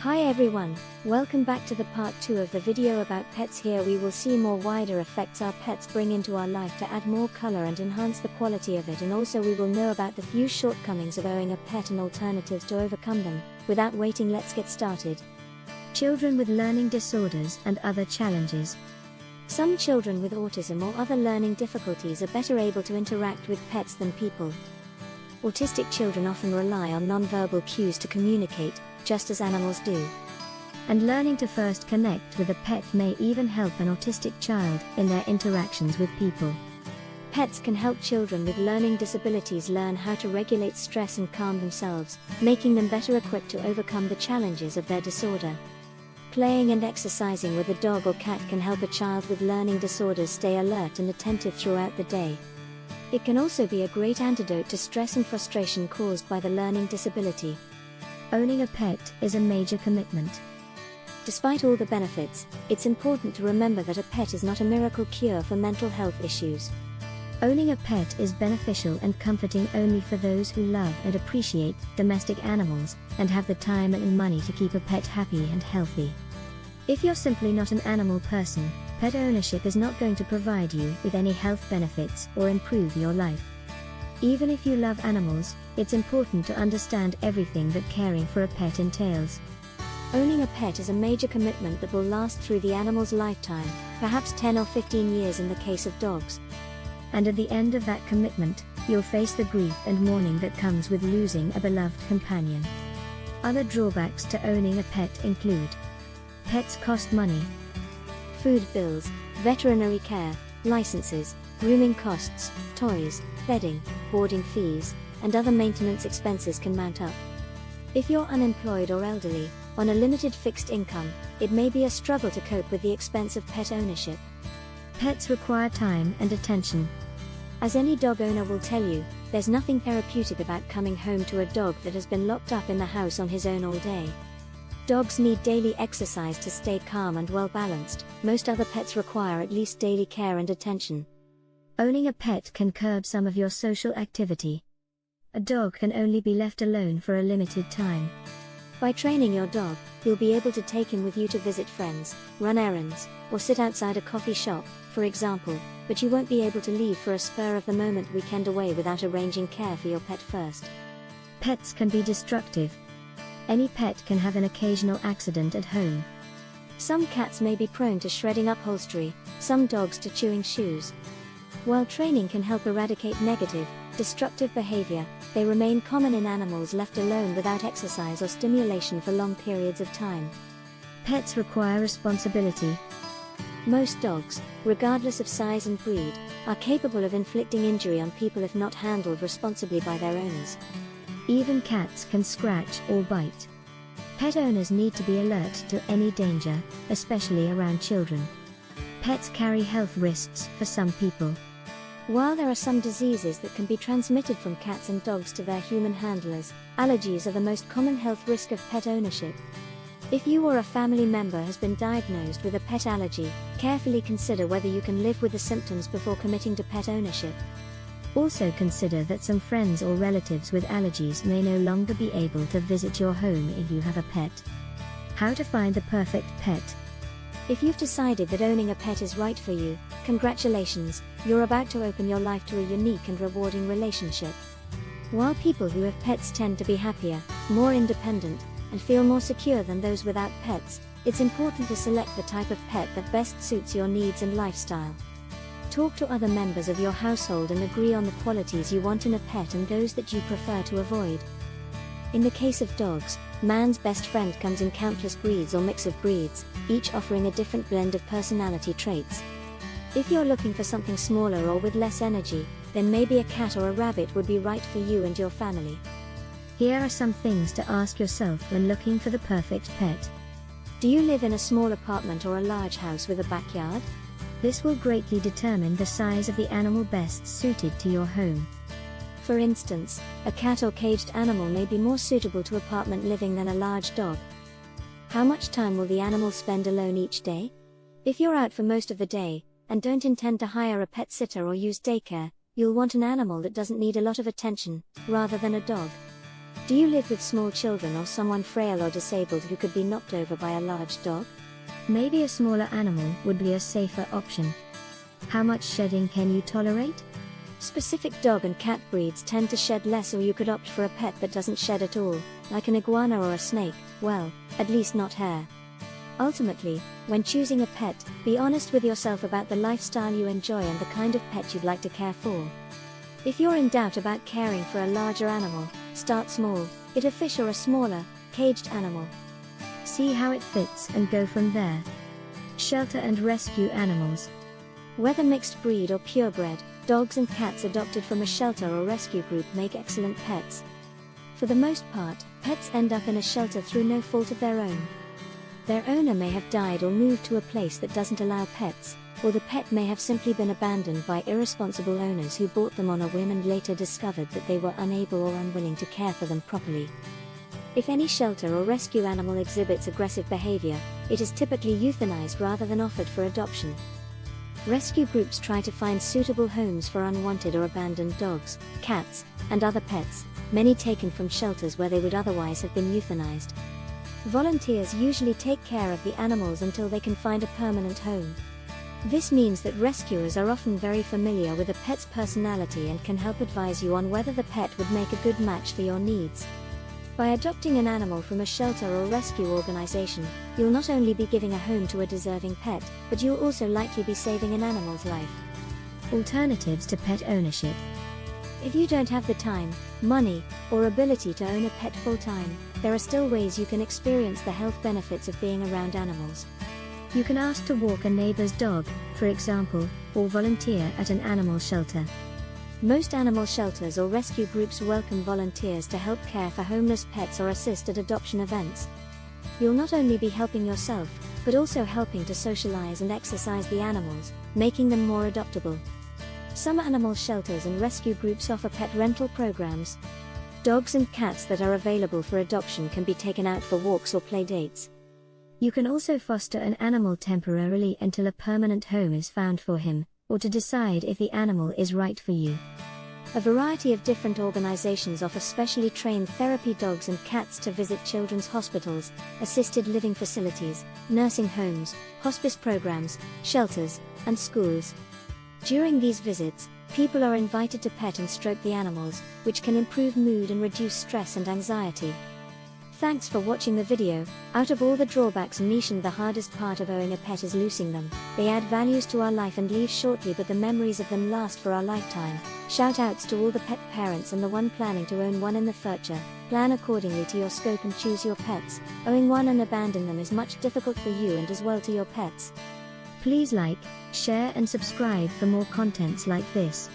Hi everyone, welcome back to the part 2 of the video about pets. Here we will see more wider effects our pets bring into our life to add more color and enhance the quality of it, and also we will know about the few shortcomings of owning a pet and alternatives to overcome them. Without waiting, let's get started. Children with learning disorders and other challenges. Some children with autism or other learning difficulties are better able to interact with pets than people. Autistic children often rely on nonverbal cues to communicate, just as animals do. And learning to first connect with a pet may even help an autistic child in their interactions with people. Pets can help children with learning disabilities learn how to regulate stress and calm themselves, making them better equipped to overcome the challenges of their disorder. Playing and exercising with a dog or cat can help a child with learning disorders stay alert and attentive throughout the day. It can also be a great antidote to stress and frustration caused by the learning disability. Owning a pet is a major commitment. Despite all the benefits, it's important to remember that a pet is not a miracle cure for mental health issues. Owning a pet is beneficial and comforting only for those who love and appreciate domestic animals, and have the time and money to keep a pet happy and healthy. If you're simply not an animal person, pet ownership is not going to provide you with any health benefits or improve your life. Even if you love animals, it's important to understand everything that caring for a pet entails. Owning a pet is a major commitment that will last through the animal's lifetime, perhaps 10 or 15 years in the case of dogs. And at the end of that commitment, you'll face the grief and mourning that comes with losing a beloved companion. Other drawbacks to owning a pet include: pets cost money. Food bills, veterinary care, licenses, grooming costs, toys, bedding, boarding fees, and other maintenance expenses can mount up. If you're unemployed or elderly, on a limited fixed income, it may be a struggle to cope with the expense of pet ownership. Pets require time and attention. As any dog owner will tell you, there's nothing therapeutic about coming home to a dog that has been locked up in the house on his own all day. Dogs need daily exercise to stay calm and well balanced. Most other pets require at least daily care and attention. Owning a pet can curb some of your social activity. A dog can only be left alone for a limited time. By training your dog, you'll be able to take him with you to visit friends, run errands, or sit outside a coffee shop, for example, but you won't be able to leave for a spur-of-the-moment weekend away without arranging care for your pet first. Pets can be destructive. Any pet can have an occasional accident at home. Some cats may be prone to shredding upholstery, some dogs to chewing shoes. While training can help eradicate negative, destructive behavior, they remain common in animals left alone without exercise or stimulation for long periods of time. Pets require responsibility. Most dogs, regardless of size and breed, are capable of inflicting injury on people if not handled responsibly by their owners. Even cats can scratch or bite. Pet owners need to be alert to any danger, especially around children. Pets carry health risks for some people. While there are some diseases that can be transmitted from cats and dogs to their human handlers, allergies are the most common health risk of pet ownership. If you or a family member has been diagnosed with a pet allergy, carefully consider whether you can live with the symptoms before committing to pet ownership. Also consider that some friends or relatives with allergies may no longer be able to visit your home if you have a pet. How to find the perfect pet. If you've decided that owning a pet is right for you, congratulations, you're about to open your life to a unique and rewarding relationship. While people who have pets tend to be happier, more independent, and feel more secure than those without pets, it's important to select the type of pet that best suits your needs and lifestyle. Talk to other members of your household and agree on the qualities you want in a pet and those that you prefer to avoid. In the case of dogs, man's best friend comes in countless breeds or mix of breeds, each offering a different blend of personality traits. If you're looking for something smaller or with less energy, then maybe a cat or a rabbit would be right for you and your family. Here are some things to ask yourself when looking for the perfect pet. Do you live in a small apartment or a large house with a backyard? This will greatly determine the size of the animal best suited to your home. For instance, a cat or caged animal may be more suitable to apartment living than a large dog. How much time will the animal spend alone each day? If you're out for most of the day, and don't intend to hire a pet sitter or use daycare, you'll want an animal that doesn't need a lot of attention, rather than a dog. Do you live with small children or someone frail or disabled who could be knocked over by a large dog? Maybe a smaller animal would be a safer option. How much shedding can you tolerate? Specific dog and cat breeds tend to shed less, or you could opt for a pet that doesn't shed at all, like an iguana or a snake, well, at least not hair. Ultimately, when choosing a pet, be honest with yourself about the lifestyle you enjoy and the kind of pet you'd like to care for. If you're in doubt about caring for a larger animal, start small, get a fish or a smaller, caged animal. See how it fits and go from there. Shelter and rescue animals. Whether mixed breed or purebred, dogs and cats adopted from a shelter or rescue group make excellent pets. For the most part, pets end up in a shelter through no fault of their own. Their owner may have died or moved to a place that doesn't allow pets, or the pet may have simply been abandoned by irresponsible owners who bought them on a whim and later discovered that they were unable or unwilling to care for them properly. If any shelter or rescue animal exhibits aggressive behavior, it is typically euthanized rather than offered for adoption. Rescue groups try to find suitable homes for unwanted or abandoned dogs, cats, and other pets, many taken from shelters where they would otherwise have been euthanized. Volunteers usually take care of the animals until they can find a permanent home. This means that rescuers are often very familiar with a pet's personality and can help advise you on whether the pet would make a good match for your needs. By adopting an animal from a shelter or rescue organization, you'll not only be giving a home to a deserving pet, but you'll also likely be saving an animal's life. Alternatives to pet ownership. If you don't have the time, money, or ability to own a pet full-time, there are still ways you can experience the health benefits of being around animals. You can ask to walk a neighbor's dog, for example, or volunteer at an animal shelter. Most animal shelters or rescue groups welcome volunteers to help care for homeless pets or assist at adoption events. You'll not only be helping yourself, but also helping to socialize and exercise the animals, making them more adoptable. Some animal shelters and rescue groups offer pet rental programs. Dogs and cats that are available for adoption can be taken out for walks or play dates. You can also foster an animal temporarily until a permanent home is found for him, or to decide if the animal is right for you. A variety of different organizations offer specially trained therapy dogs and cats to visit children's hospitals, assisted living facilities, nursing homes, hospice programs, shelters, and schools. During these visits, people are invited to pet and stroke the animals, which can improve mood and reduce stress and anxiety. Thanks for watching the video. Out of all the drawbacks, the hardest part of owning a pet is losing them. They add values to our life and leave shortly, but the memories of them last for our lifetime. Shout outs to all the pet parents and the one planning to own one in the future. Plan accordingly to your scope and choose your pets. Owning one and abandon them is much difficult for you and as well to your pets. Please like, share and subscribe for more contents like this.